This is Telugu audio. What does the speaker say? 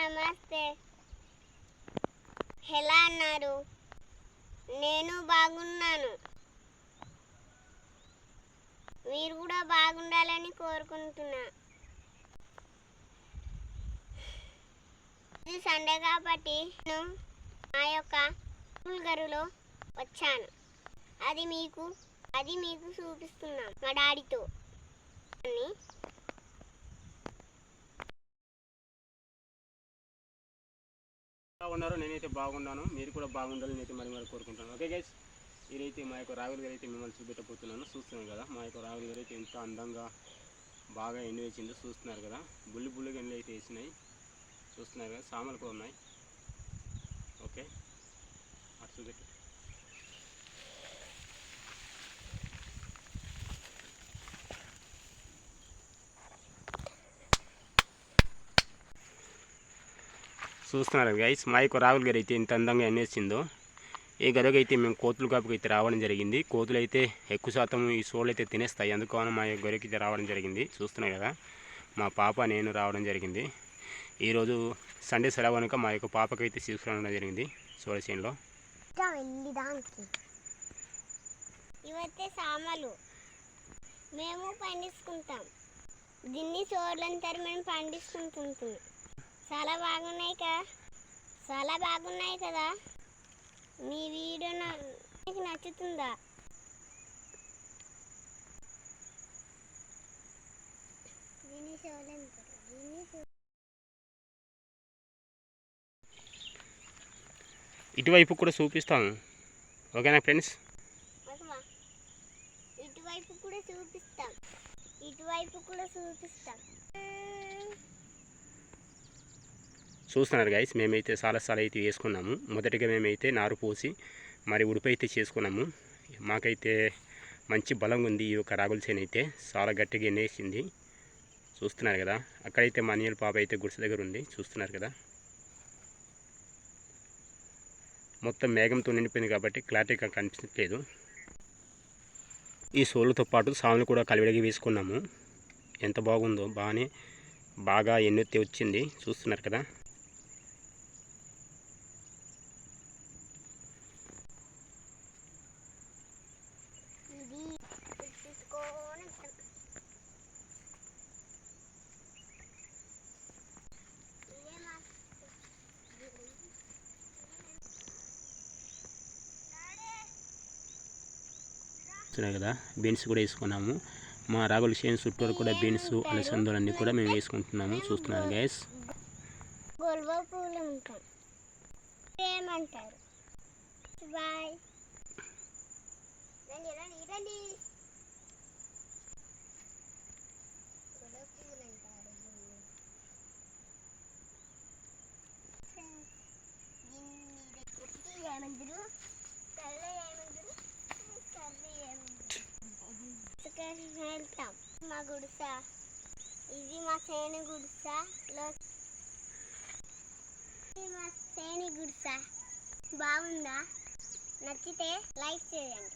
నమస్తే. ఎలా అన్నారు? నేను బాగున్నాను. మీరు కూడా బాగుండాలని కోరుకుంటున్నా. ఇది సండే కాబట్టి నేను నా యొక్క స్కూల్ గదిలో వచ్చాను. అది మీకు చూపిస్తున్నాను మా డాడీతో. ఎలా ఉన్నారు? నేనైతే బాగున్నాను. మీరు కూడా బాగుండాలని అయితే మరి కోరుకుంటున్నాను. ఓకే గైస్, ఈరైతే మా యొక్క రాగులు గారు అయితే మిమ్మల్ని చూపెట్టబోతున్నాను. చూస్తున్నాను కదా, మా యొక్క రాగులు గారు అయితే ఎంత అందంగా బాగా ఎండు వేసిందో చూస్తున్నారు కదా. బుల్లిగా ఎండ్లు అయితే వేసినాయి చూస్తున్నారు కదా. సామలు కూడా ఉన్నాయి. ఓకే, అటు చూపెట్టు. చూస్తున్నారు గైస్, మా యొక్క రాగులు గారు అయితే ఎంత అందంగా ఎన్నేసిందో. ఈ గదకు అయితే మేము కోతులు కాపుకి అయితే రావడం జరిగింది. కోతులు అయితే ఎక్కువ శాతం ఈ సోళ్ళు అయితే తినేస్తాయి, అందుకని మా యొక్క గొర్రెకి అయితే రావడం జరిగింది. చూస్తున్నాయి కదా, మా పాప నేను రావడం జరిగింది. ఈరోజు సండే సెలవు కనుక మా యొక్క పాపకి అయితే తీసుకురావడం జరిగింది సోళసేన్లో. ఇవైతే సామలు మేము పండించుకుంటాం. దీన్ని సోళ్ళంటారు, మేము పండించుకుంటుంటాం. చాలా బాగున్నాయి కదా. మీ వీడియో మీకు నచ్చుతుందా? ఇటువైపు కూడా చూపిస్తాను. ఓకేనా ఫ్రెండ్స్? ఇటువైపు కూడా చూపిస్తాం. చూస్తున్నారు గైస్, మేమైతే చాలా అయితే వేసుకున్నాము. మొదటిగా మేమైతే నారు పోసి మరి ఉడిపి అయితే చేసుకున్నాము. మాకైతే మంచి బలం ఉంది. ఈ యొక్క రాగుల చేను అయితే చాలా గట్టిగా ఎన్నేసింది. చూస్తున్నారు కదా, అక్కడైతే మా నీళ్ళ పాప అయితే గుడిసె దగ్గర ఉంది. చూస్తున్నారు కదా, మొత్తం మేఘంతో నిండిపోయింది కాబట్టి క్లారిటీగా కనిపించట్లేదు. ఈ సోళ్ళతో పాటు సాములు కూడా కలివిడిగి వేసుకున్నాము. ఎంత బాగుందో, బాగా ఎన్నెత్తి వచ్చింది. చూస్తున్నారు కదా. కదా, బీన్స్ కూడా వేసుకున్నాము. మా రాగుల చేను చుట్టూరు కూడా బీన్స్, అలసందలు అన్నీ కూడా మేము వేసుకుంటున్నాము. చూస్తున్నారు గైస్. వెళ్తాం మా గుడిస. ఇది మా సేని గుడిస. బాగుందా? నచ్చితే లైక్ చేయండి.